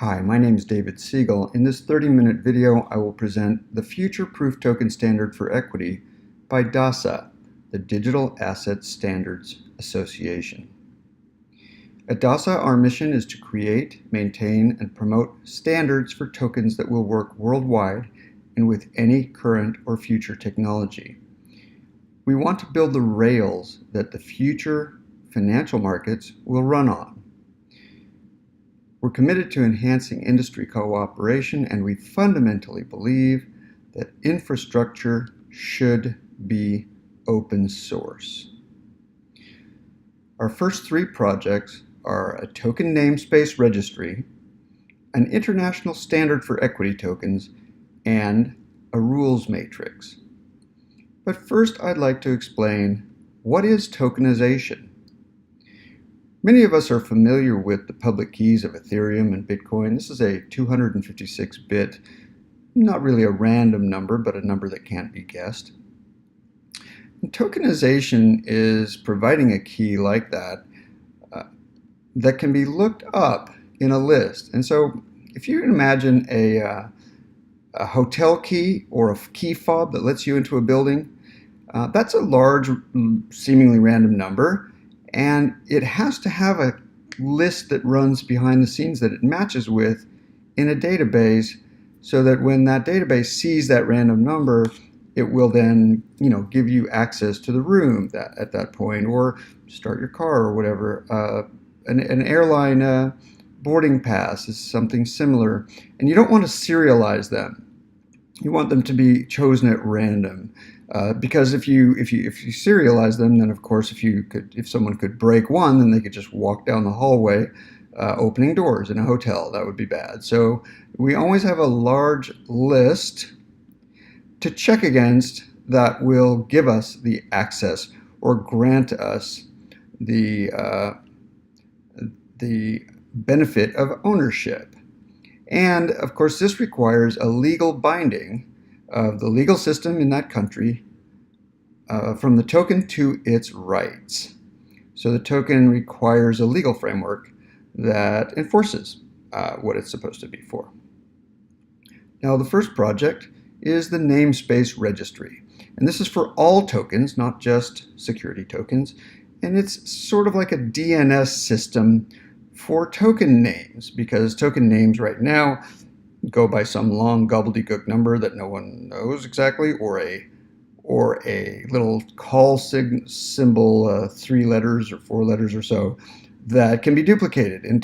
Hi, my name is David Siegel. In this 30-minute video, I will present the Future Proof Token Standard for Equity by DASA, the Digital Asset Standards Association. At DASA, our mission is to create, maintain, and promote standards for tokens that will work worldwide and with any current or future technology. We want to build the rails that the future financial markets will run on. We're committed to enhancing industry cooperation, and we fundamentally believe that infrastructure should be open source. Our first three projects are a token namespace registry, an international standard for equity tokens, and a rules matrix. But first, I'd like to explain what is tokenization. Many of us are familiar with the public keys of Ethereum and Bitcoin. This is a 256-bit, not really a random number, but a number that can't be guessed. And tokenization is providing a key like that that can be looked up in a list. And so if you imagine a hotel key or a key fob that lets you into a building, that's a large, seemingly random number. And it has to have a list that runs behind the scenes that it matches with in a database, so that when that database sees that random number, it will then, give you access to the room at that point, or start your car or whatever. An airline boarding pass is something similar, and you don't want to serialize them. You want them to be chosen at random. Because if you serialize them, then of course if someone could break one, then they could just walk down the hallway opening doors in a hotel. That would be bad. So we always have a large list to check against that will give us the access or grant us the benefit of ownership. And of course this requires a legal binding of the legal system in that country from the token to its rights. So the token requires a legal framework that enforces what it's supposed to be for. Now the first project is the Namespace Registry. And this is for all tokens, not just security tokens. And it's sort of like a DNS system for token names, because token names right now go by some long gobbledygook number that no one knows exactly, or a little call symbol, 3 letters or 4 letters or so, that can be duplicated. In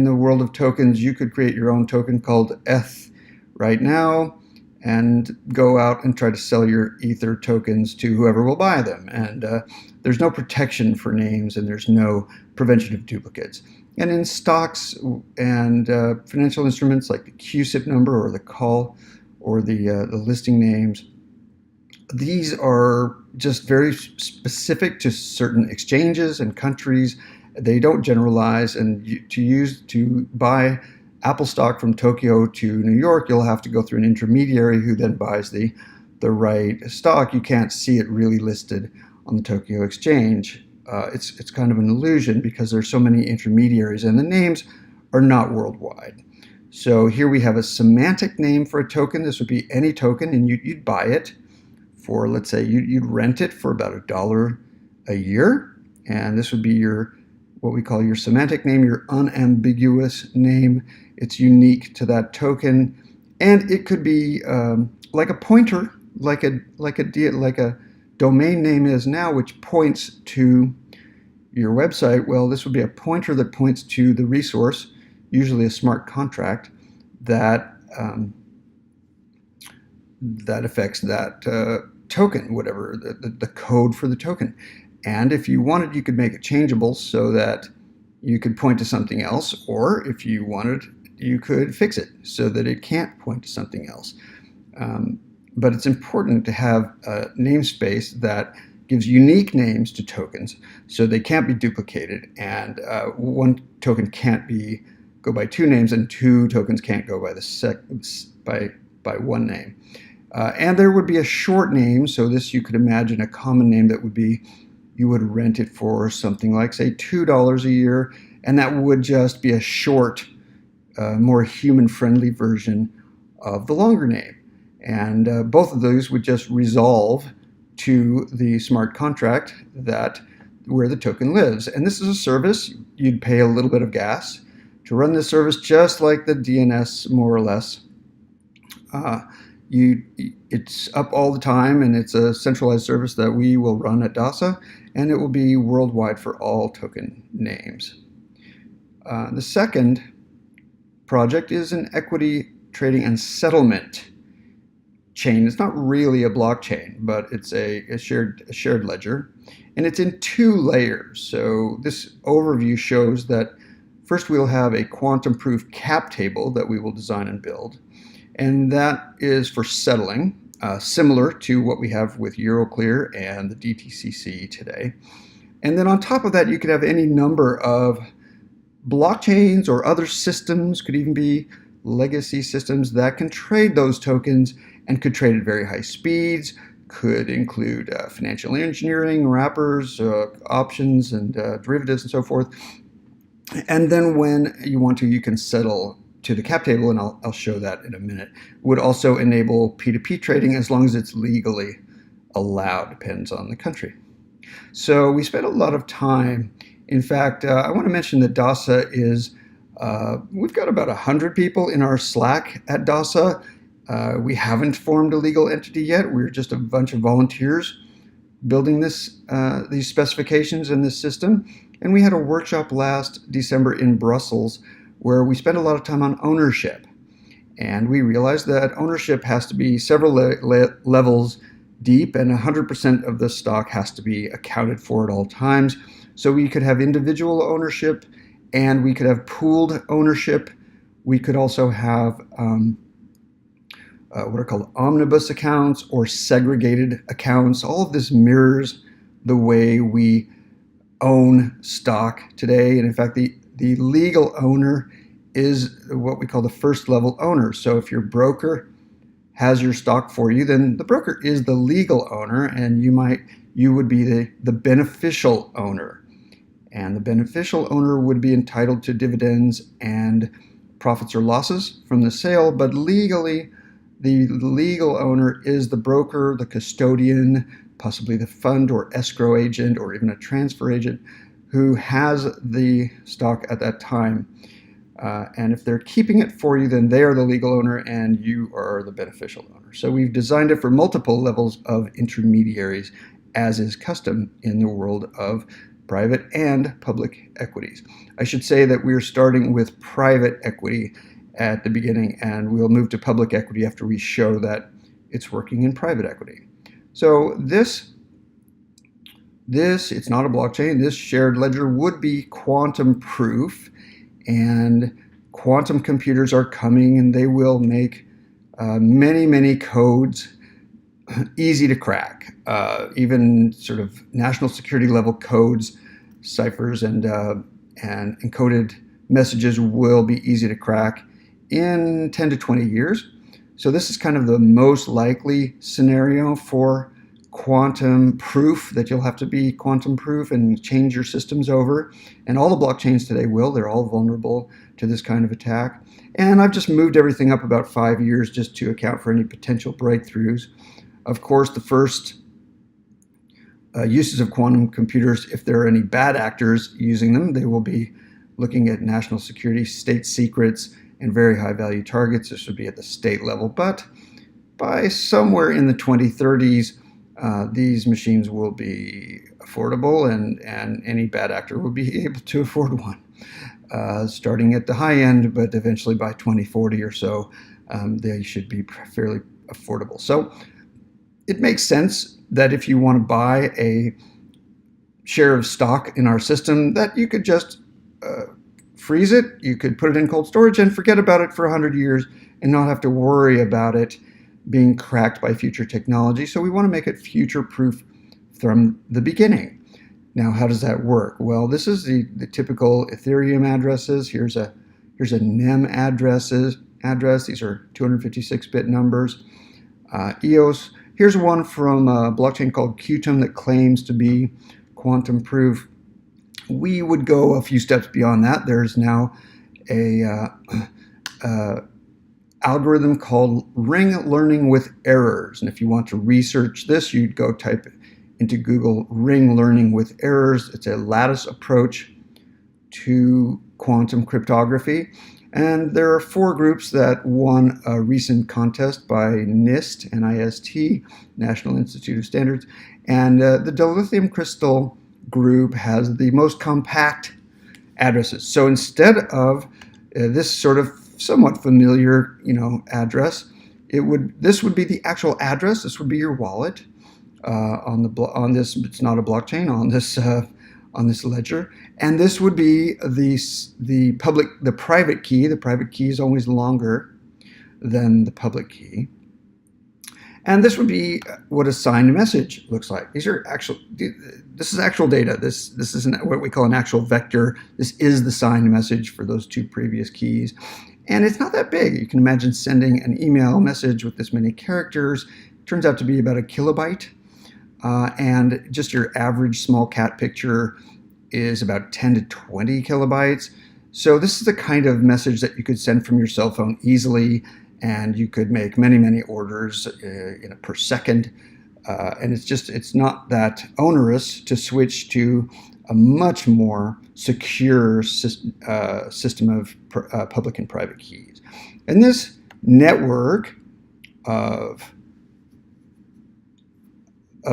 the world of tokens, you could create your own token called ETH right now and go out and try to sell your Ether tokens to whoever will buy them. And there's no protection for names, and there's no prevention of duplicates. And in stocks and financial instruments like the QSIP number or the call or the listing names, these are just very specific to certain exchanges and countries. They don't generalize, and to buy Apple stock from Tokyo to New York, you'll have to go through an intermediary who then buys the right stock. You can't see it really listed on the Tokyo Exchange. It's kind of an illusion because there's so many intermediaries, and the names are not worldwide. So here we have a semantic name for a token. This would be any token, and you'd buy it for, let's say, you'd rent it for about $1 a year, and this would be what we call your semantic name, your unambiguous name. It's unique to that token, and it could be like a pointer, like a domain name is now, which points to your website. Well, this would be a pointer that points to the resource, usually a smart contract, that affects that token, whatever the code for the token. And if you wanted, you could make it changeable so that you could point to something else, or if you wanted, you could fix it so that it can't point to something else. But it's important to have a namespace that gives unique names to tokens so they can't be duplicated, and one token can't go by 2 names, and 2 tokens can't go by one name. And there would be a short name, so this you could imagine a common name that would be, you would rent it for something like, say, $2 a year, and that would just be a short more human-friendly version of the longer name. And both of those would just resolve to the smart contract where the token lives. And this is a service. You'd pay a little bit of gas to run this service, just like the DNS, more or less. It's up all the time, and it's a centralized service that we will run at DASA, and it will be worldwide for all token names. The second project is an equity trading and settlement chain. It's not really a blockchain, but it's a shared ledger, and it's in 2 layers. So this overview shows that first we'll have a quantum proof cap table that we will design and build, and that is for settling, similar to what we have with Euroclear and the DTCC today. And then on top of that, you could have any number of blockchains or other systems, could even be legacy systems, that can trade those tokens and could trade at very high speeds, could include financial engineering, wrappers, options, and derivatives, and so forth. And then when you want to, you can settle to the cap table, and I'll show that in a minute. Would also enable P2P trading as long as it's legally allowed, depends on the country. So we spent a lot of time. In fact, I want to mention that DASA is, we've got about 100 people in our Slack at DASA. We haven't formed a legal entity yet. We're just a bunch of volunteers building these specifications in this system. And we had a workshop last December in Brussels where we spent a lot of time on ownership. And we realized that ownership has to be several levels deep, and 100% of the stock has to be accounted for at all times. So we could have individual ownership, and we could have pooled ownership. We could also have what are called omnibus accounts or segregated accounts. All of this mirrors the way we own stock today. And in fact, the legal owner is what we call the first level owner. So if your broker has your stock for you, then the broker is the legal owner, and you would be the beneficial owner. And the beneficial owner would be entitled to dividends and profits or losses from the sale, but legally, the legal owner is the broker, the custodian, possibly the fund or escrow agent, or even a transfer agent who has the stock at that time. And if they're keeping it for you, then they are the legal owner and you are the beneficial owner. So we've designed it for multiple levels of intermediaries, as is custom in the world of private and public equities. I should say that we're starting with private equity at the beginning, and we'll move to public equity after we show that it's working in private equity. So this it's not a blockchain. This shared ledger would be quantum proof, and quantum computers are coming, and they will make many codes easy to crack. Even sort of national security level codes, ciphers, and encoded messages will be easy to crack in 10 to 20 years. So this is kind of the most likely scenario for quantum proof, that you'll have to be quantum proof and change your systems over. And all the blockchains today will. They're all vulnerable to this kind of attack. And I've just moved everything up about 5 years just to account for any potential breakthroughs. Of course, the first uses of quantum computers, if there are any bad actors using them, they will be looking at national security, state secrets, and very high value targets. This would be at the state level. But by somewhere in the 2030s, these machines will be affordable, and any bad actor will be able to afford one. Starting at the high end, but eventually by 2040 or so, they should be fairly affordable. So it makes sense that if you want to buy a share of stock in our system, that you could just freeze it, you could put it in cold storage and forget about it for 100 years and not have to worry about it being cracked by future technology. So we want to make it future-proof from the beginning. Now, how does that work? Well, this is the typical Ethereum addresses. Here's a NEM address. These are 256-bit numbers. EOS. Here's one from a blockchain called Qtum that claims to be quantum proof. We would go a few steps beyond that. There's now a algorithm called ring learning with errors. And if you want to research this, you'd go type into Google ring learning with errors. It's a lattice approach to quantum cryptography. And there are 4 groups that won a recent contest by NIST, NIST, National Institute of Standards. And the Dilithium crystal group has the most compact addresses. So instead of this sort of somewhat familiar, address, this would be the actual address. This would be your wallet on this. It's not a blockchain on this ledger, and this would be the private key. The private key is always longer than the public key. And this would be what a signed message looks like. This is actual data. This isn't what we call an actual vector. This is the signed message for those 2 previous keys. And it's not that big. You can imagine sending an email message with this many characters. It turns out to be about a kilobyte. And just your average small cat picture is about 10 to 20 kilobytes. So this is the kind of message that you could send from your cell phone easily, and you could make many, many orders per second. And it's not that onerous to switch to a much more secure system of public and private keys. And this network of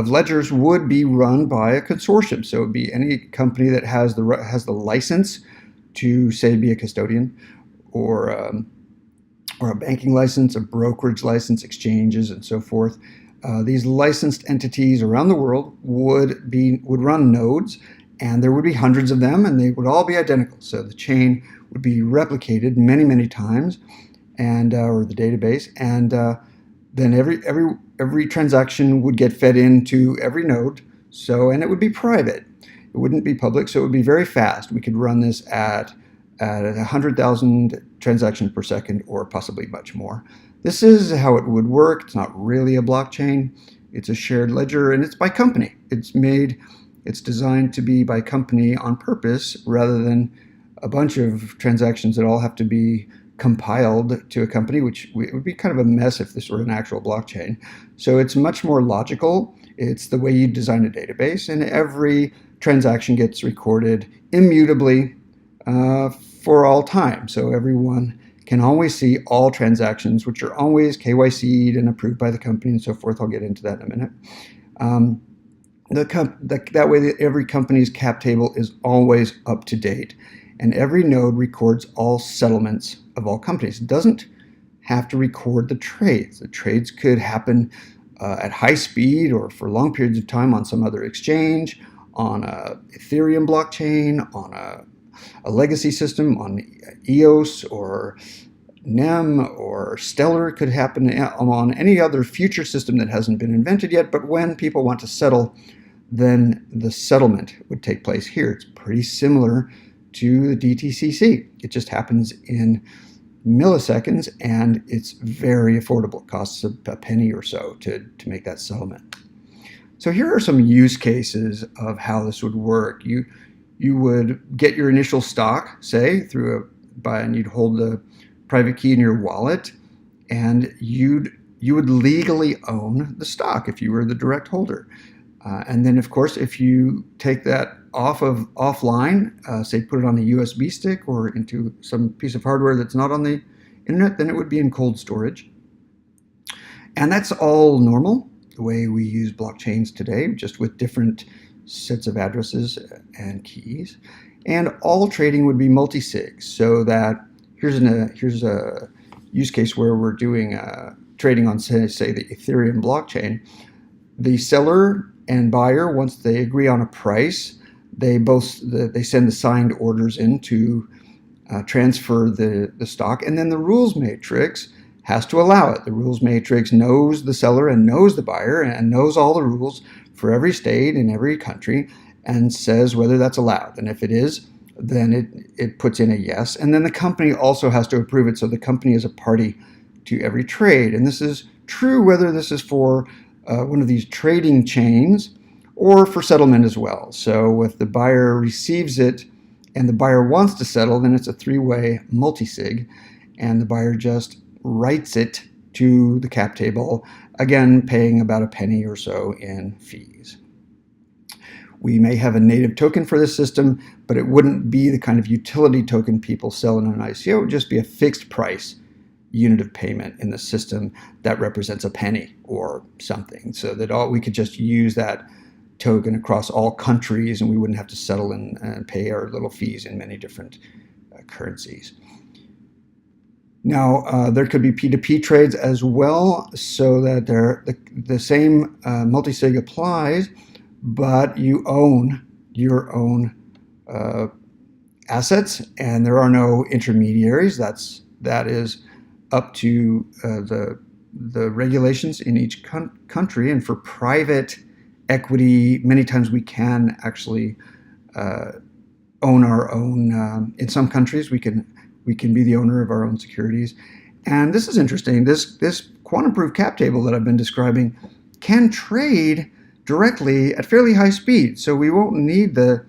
ledgers would be run by a consortium. So it would be any company that has the license to, say, be a custodian, or a banking license, a brokerage license, exchanges, and so forth. These licensed entities around the world would run nodes, and there would be hundreds of them, and they would all be identical. So the chain would be replicated many, many times, and or the database, and then every transaction would get fed into every node. And it would be private. It wouldn't be public, so it would be very fast. We could run this at 100,000 transactions per second, or possibly much more. This is how it would work. It's not really a blockchain. It's a shared ledger, and it's by company. It's designed to be by company on purpose, rather than a bunch of transactions that all have to be compiled to a company, which would be kind of a mess if this were an actual blockchain. So it's much more logical. It's the way you design a database, and every transaction gets recorded immutably for all time. So everyone can always see all transactions, which are always KYC'd and approved by the company and so forth. I'll get into that in a minute. That way, every company's cap table is always up to date, and every node records all settlements of all companies. It doesn't have to record the trades. The trades could happen at high speed or for long periods of time on some other exchange, on a Ethereum blockchain, on a legacy system, on EOS or NEM or Stellar. It could happen on any other future system that hasn't been invented yet. But when people want to settle, then the settlement would take place here. It's pretty similar to the DTCC. It just happens in milliseconds, and it's very affordable. It costs a penny or so to make that settlement. So here are some use cases of how this would work. You would get your initial stock, say, and you'd hold the private key in your wallet, and you would legally own the stock if you were the direct holder. And then, of course, if you take that offline, say put it on a USB stick or into some piece of hardware that's not on the internet, then it would be in cold storage. And that's all normal, the way we use blockchains today, just with different sets of addresses and keys. And all trading would be multisig, so that here's a use case where we're doing trading on, say the Ethereum blockchain. The seller and buyer, once they agree on a price, they send the signed orders in to transfer the stock, and then the rules matrix has to allow it. The rules matrix knows the seller and knows the buyer and knows all the rules for every state in every country, and says whether that's allowed. And if it is, then it puts in a yes. And then the company also has to approve it, so the company is a party to every trade. And this is true whether this is for one of these trading chains or for settlement as well. So if the buyer receives it and the buyer wants to settle, then it's a 3-way multisig. and the buyer just writes it to the cap table, again paying about a penny or so in fees. We may have a native token for this system, but it wouldn't be the kind of utility token people sell in an ICO. It would just be a fixed price unit of payment in the system that represents a penny or something, so that we could just use that token across all countries, and we wouldn't have to settle and pay our little fees in many different currencies. Now, there could be P2P trades as well, so that the same multisig applies, but you own your own assets, and there are no intermediaries. That is up to the regulations in each country. And for private equity, many times we can actually own our own. In some countries, we can be the owner of our own securities. And this is interesting. This quantum-proof cap table that I've been describing can trade directly at fairly high speed. So we won't need the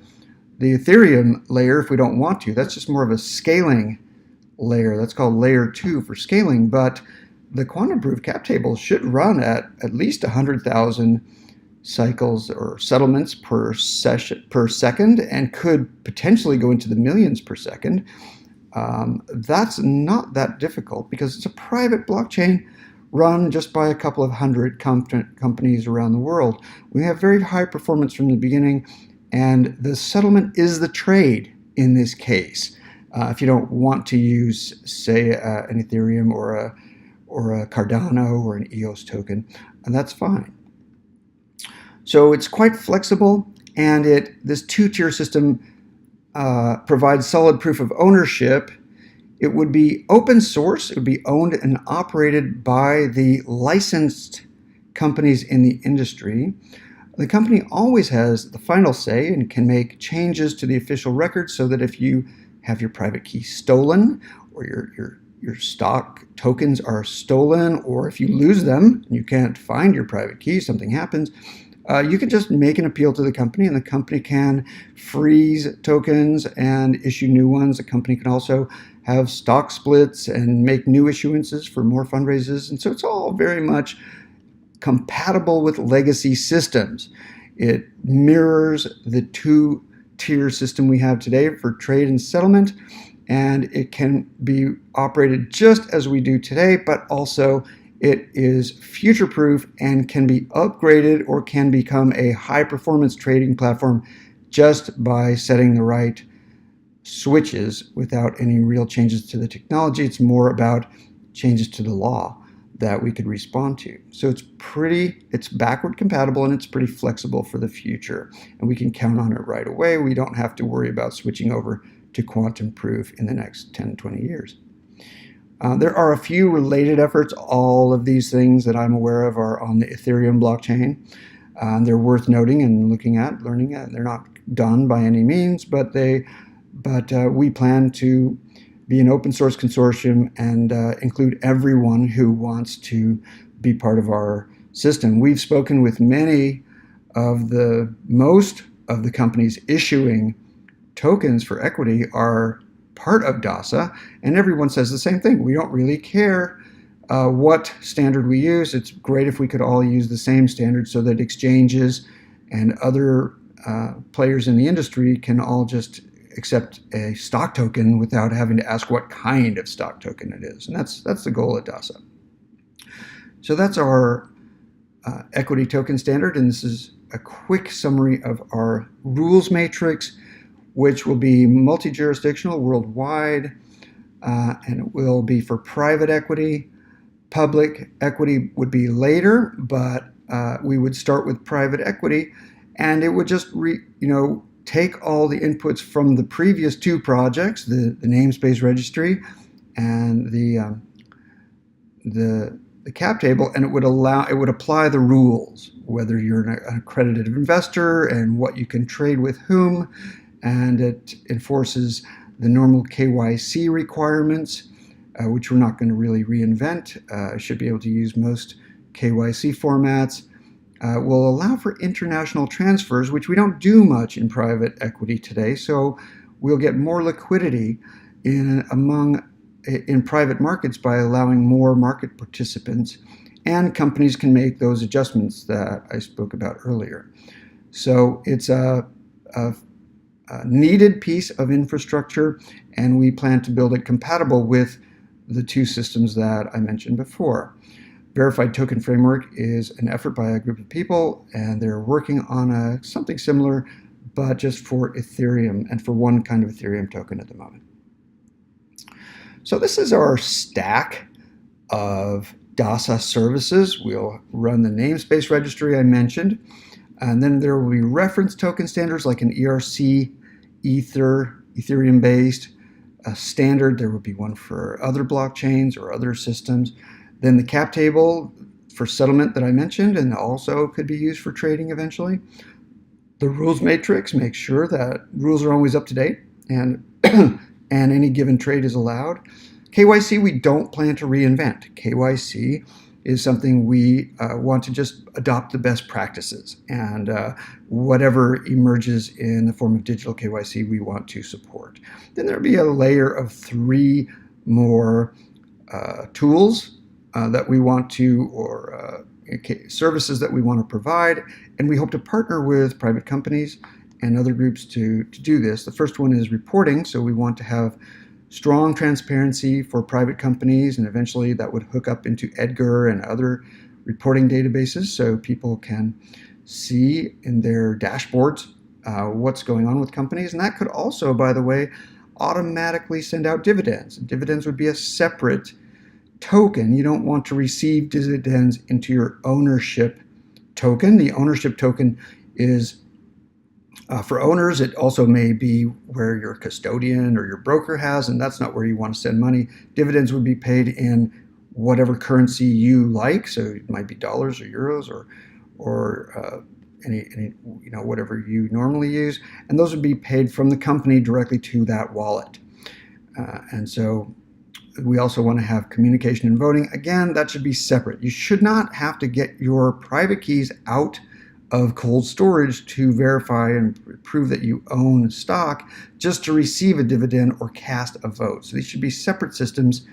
Ethereum layer if we don't want to. That's just more of a scaling layer. That's called layer 2 for scaling. But the quantum-proof cap table should run at least 100,000 cycles or settlements per second, and could potentially go into the millions per second. That's not that difficult because it's a private blockchain run just by a couple of hundred companies around the world. We have very high performance from the beginning, and the settlement is the trade in this case. If you don't want to use, say, an Ethereum or a Cardano or an EOS token, and that's fine. So it's quite flexible, and this two-tier system provides solid proof of ownership. It would be open source. It would be owned and operated by the licensed companies in the industry. The company always has the final say and can make changes to the official record, so that if you have your private key stolen, or your stock tokens are stolen, or if you lose them and you can't find your private key, something happens, you can just make an appeal to the company, and the company can freeze tokens and issue new ones. The company can also have stock splits and make new issuances for more fundraisers. And so it's all very much compatible with legacy systems. It mirrors the two-tier system we have today for trade and settlement, and it can be operated just as we do today, but also it is future-proof and can be upgraded or can become a high-performance trading platform just by setting the right switches without any real changes to the technology. It's more about changes to the law that we could respond to. So it's backward compatible, and it's pretty flexible for the future, and we can count on it right away. We don't have to worry about switching over to quantum proof in the next 10, 20 years. There are a few related efforts. All of these things that I'm aware of are on the Ethereum blockchain. They're worth noting and looking at, learning at. They're not done by any means, but we plan to be an open source consortium and include everyone who wants to be part of our system. We've spoken with most of the companies issuing tokens for equity are part of DASA, and everyone says the same thing. We don't really care what standard we use. It's great if we could all use the same standard, so that exchanges and other players in the industry can all just accept a stock token without having to ask what kind of stock token it is. And that's the goal at DASA. So that's our equity token standard, and this is a quick summary of our rules matrix, which will be multi-jurisdictional worldwide, and it will be for private equity. Public equity would be later, but we would start with private equity, and it would just take all the inputs from the previous two projects, the Namespace Registry and the cap table, and it would apply the rules, whether you're an accredited investor and what you can trade with whom, and it enforces the normal KYC requirements, which we're not going to really reinvent. Should be able to use most KYC formats. Will allow for international transfers, which we don't do much in private equity today. So we'll get more liquidity among in private markets by allowing more market participants, and companies can make those adjustments that I spoke about earlier. So it's a needed piece of infrastructure, and we plan to build it compatible with the two systems that I mentioned before. Verified Token Framework is an effort by a group of people, and they're working on something similar, but just for Ethereum and for one kind of Ethereum token at the moment. So this is our stack of DASA services. We'll run the namespace registry I mentioned, and then there will be reference token standards like an ERC, Ether, Ethereum-based standard. There would be one for other blockchains or other systems. Then the cap table for settlement that I mentioned, and also could be used for trading eventually. The rules matrix makes sure that rules are always up to date and and any given trade is allowed. KYC we don't plan to reinvent. KYC is something we want to just adopt the best practices, and whatever emerges in the form of digital KYC we want to support. Then there'll be a layer of 3 more tools that we want to, or services that we want to provide, and we hope to partner with private companies and other groups to do this. The first one is reporting, so we want to have strong transparency for private companies, and eventually that would hook up into Edgar and other reporting databases so people can see in their dashboards what's going on with companies. And that could also, by the way, automatically send out dividends. Dividends would be a separate token. You don't want to receive dividends into your ownership token. The ownership token is for owners. It also may be where your custodian or your broker has, and that's not where you want to send money. Dividends would be paid in whatever currency you like, so it might be dollars or euros or any whatever you normally use, and those would be paid from the company directly to that wallet. And so we also want to have communication and voting. Again, that should be separate. You should not have to get your private keys out of cold storage to verify and prove that you own stock just to receive a dividend or cast a vote. So these should be separate systems,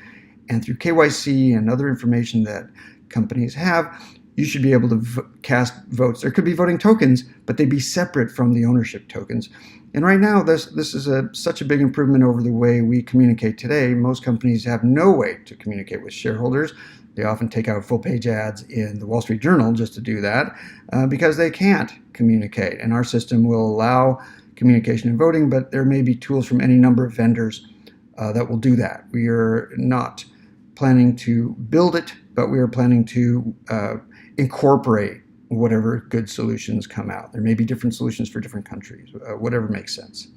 and through KYC and other information that companies have, you should be able to cast votes. There could be voting tokens, but they'd be separate from the ownership tokens. And right now, this is such a big improvement over the way we communicate today. Most companies have no way to communicate with shareholders. They often take out full-page ads in the Wall Street Journal just to do that because they can't communicate. And our system will allow communication and voting, but there may be tools from any number of vendors that will do that. We are not planning to build it, but we are planning to incorporate whatever good solutions come out. There may be different solutions for different countries, whatever makes sense.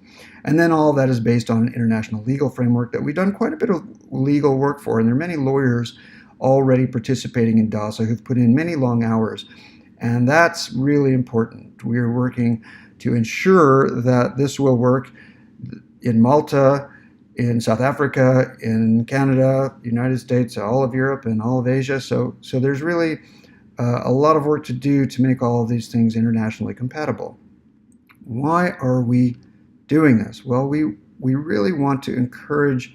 And then all of that is based on an international legal framework that we've done quite a bit of legal work for, and there are many lawyers already participating in DASA who've put in many long hours, and that's really important. We are working to ensure that this will work in Malta, in South Africa, in Canada, United States, all of Europe, and all of Asia. So there's really a lot of work to do to make all of these things internationally compatible. Why are we doing this? Well, we really want to encourage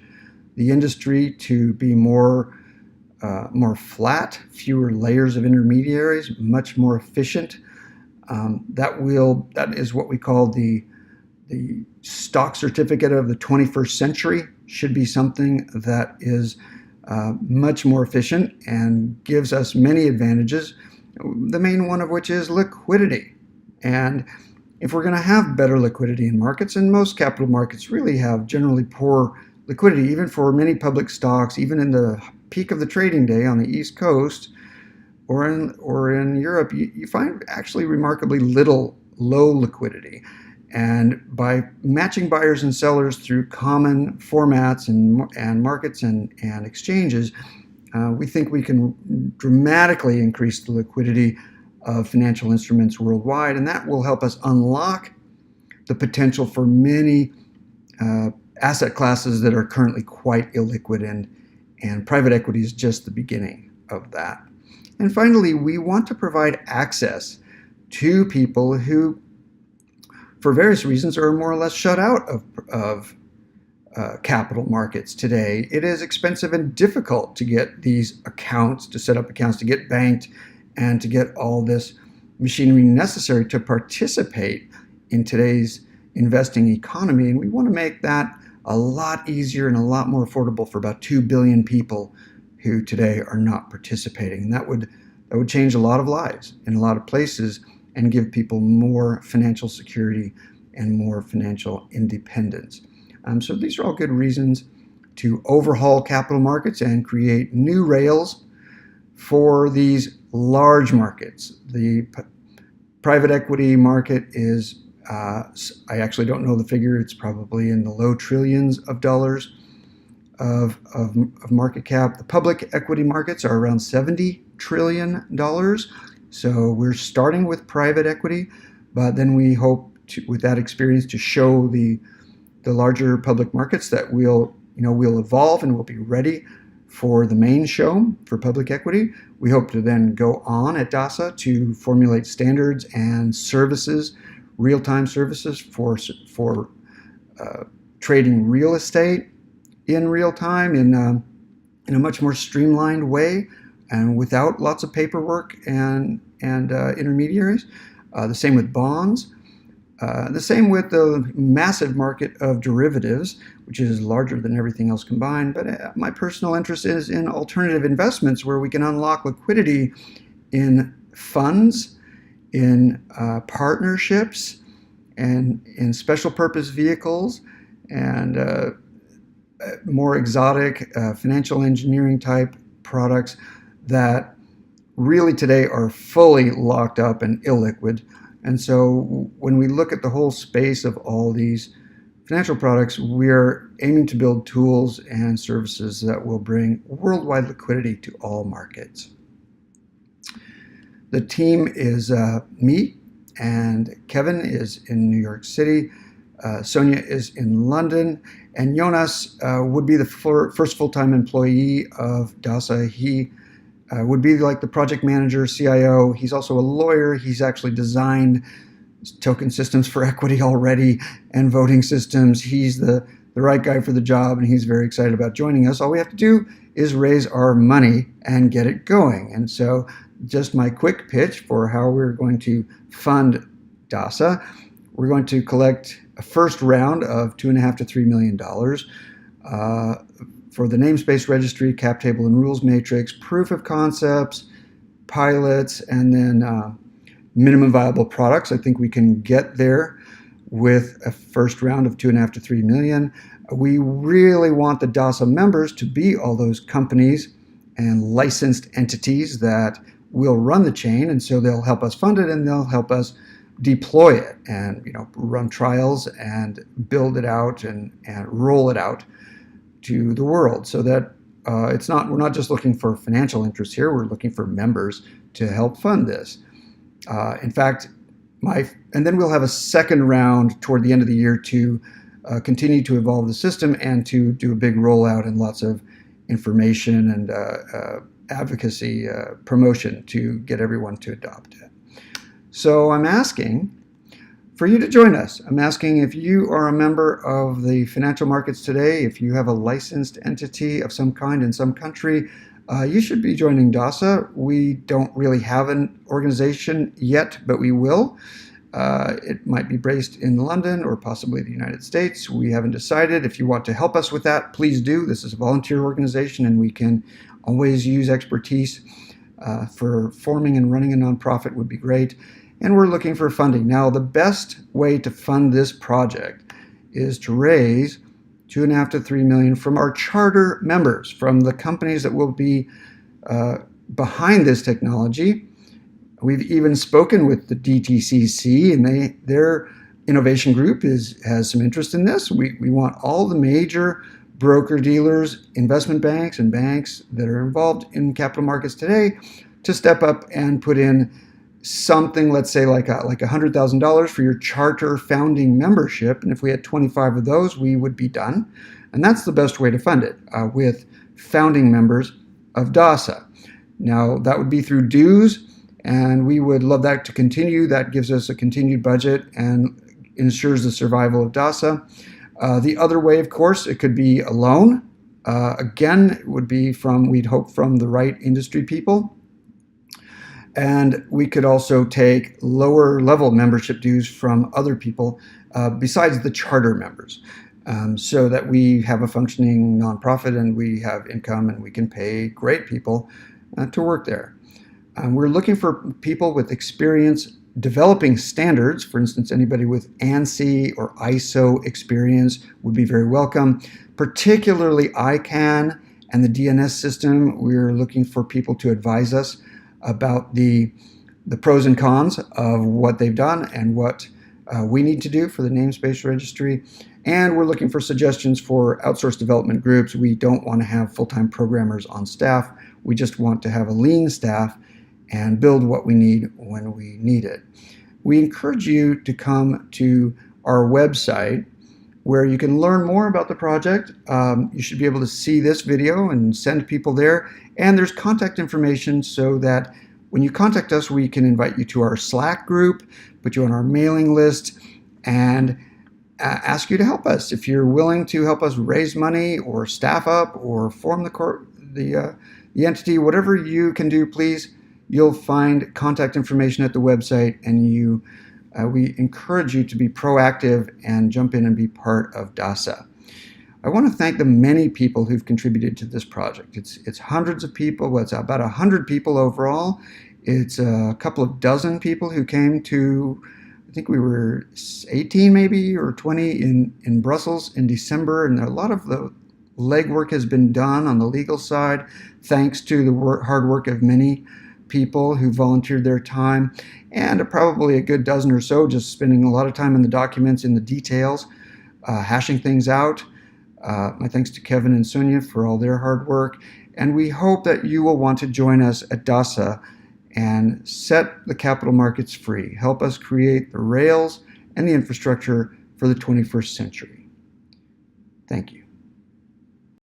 the industry to be more flat, fewer layers of intermediaries, much more efficient. That is what we call the stock certificate of the 21st century. Should be something that is much more efficient and gives us many advantages, the main one of which is liquidity. And if we're going to have better liquidity in markets, and most capital markets really have generally poor liquidity, even for many public stocks, even in the peak of the trading day on the East Coast or in Europe, you find actually remarkably low liquidity. And by matching buyers and sellers through common formats and markets and exchanges, we think we can dramatically increase the liquidity of financial instruments worldwide, and that will help us unlock the potential for many asset classes that are currently quite illiquid, and private equity is just the beginning of that. And finally, we want to provide access to people who, for various reasons, are more or less shut out of capital markets today. It is expensive and difficult to get these accounts, to set up accounts, to get banked, and to get all this machinery necessary to participate in today's investing economy. And we want to make that a lot easier and a lot more affordable for about 2 billion people who today are not participating. And that would change a lot of lives in a lot of places and give people more financial security and more financial independence. So these are all good reasons to overhaul capital markets and create new rails for these large markets. The private equity market is, I actually don't know the figure, it's probably in the low trillions of dollars of market cap. The public equity markets are around $70 trillion. So we're starting with private equity, but then we hope to, with that experience, to show the larger public markets that we'll evolve and we'll be ready for the main show for public equity. We hope to then go on at DASA to formulate standards and services, real-time services for trading real estate in real time in a much more streamlined way and without lots of paperwork and intermediaries. The same with bonds. The same with the massive market of derivatives, which is larger than everything else combined. But my personal interest is in alternative investments where we can unlock liquidity in funds, in partnerships, and in special purpose vehicles, and more exotic financial engineering type products that really today are fully locked up and illiquid. And so when we look at the whole space of all these financial products, we're aiming to build tools and services that will bring worldwide liquidity to all markets. The team is me, and Kevin is in New York City. Sonia is in London, and Jonas would be the first full-time employee of DASA. He would be like the project manager, CIO. He's also a lawyer. He's actually designed token systems for equity already and voting systems. He's the right guy for the job, and he's very excited about joining us. All we have to do is raise our money and get it going. And so just my quick pitch for how we're going to fund DASA. We're going to collect a first round of $2.5 to $3 million for the Namespace Registry, cap table and rules matrix, proof of concepts, pilots, and then minimum viable products. I think we can get there with a first round of $2.5 to $3 million. We really want the DASA members to be all those companies and licensed entities that will run the chain, and so they'll help us fund it and they'll help us deploy it and run trials and build it out and roll it out to the world, so that we're not just looking for financial interests here, we're looking for members to help fund this. In fact, and then we'll have a second round toward the end of the year to continue to evolve the system and to do a big rollout and lots of information and advocacy promotion to get everyone to adopt it. So I'm asking for you to join us. I'm asking if you are a member of the financial markets today, if you have a licensed entity of some kind in some country, you should be joining DASA. We don't really have an organization yet, but we will. It might be based in London or possibly the United States. We haven't decided. If you want to help us with that, please do. This is a volunteer organization, and we can always use expertise. For forming and running a nonprofit would be great. And we're looking for funding. Now, the best way to fund this project is to raise $2.5 to $3 million from our charter members, from the companies that will be behind this technology. We've even spoken with the DTCC, and their innovation group has some interest in this. We want all the major broker-dealers, investment banks, and banks that are involved in capital markets today to step up and put in something, let's say like $100,000 for your charter founding membership. And if we had 25 of those, we would be done. And that's the best way to fund it, with founding members of DASA. Now, that would be through dues, and we would love that to continue. That gives us a continued budget and ensures the survival of DASA. The other way, of course, it could be a loan. Again, it would be we'd hope from the right industry people. And we could also take lower level membership dues from other people besides the charter members, so that we have a functioning nonprofit and we have income and we can pay great people to work there. We're looking for people with experience developing standards. For instance, anybody with ANSI or ISO experience would be very welcome, particularly ICANN and the DNS system. We're looking for people to advise us about the pros and cons of what they've done and what we need to do for the namespace registry. And we're looking for suggestions for outsourced development groups. We don't want to have full-time programmers on staff. We just want to have a lean staff and build what we need when we need it. We encourage you to come to our website where you can learn more about the project. You should be able to see this video and send people there. And there's contact information so that when you contact us, we can invite you to our Slack group, put you on our mailing list, and ask you to help us. If you're willing to help us raise money or staff up or form the entity, whatever you can do, please, you'll find contact information at the website, and we encourage you to be proactive and jump in and be part of DASA. I want to thank the many people who've contributed to this project. It's hundreds of people. Well, it's about 100 people overall. It's a couple of dozen people who came to, I think we were 18 maybe or 20 in Brussels in December, and a lot of the legwork has been done on the legal side thanks to the hard work of many people who volunteered their time, and probably a good dozen or so just spending a lot of time in the documents, in the details, hashing things out. My thanks to Kevin and Sonia for all their hard work, and we hope that you will want to join us at DASA and set the capital markets free. Help us create the rails and the infrastructure for the 21st century. Thank you.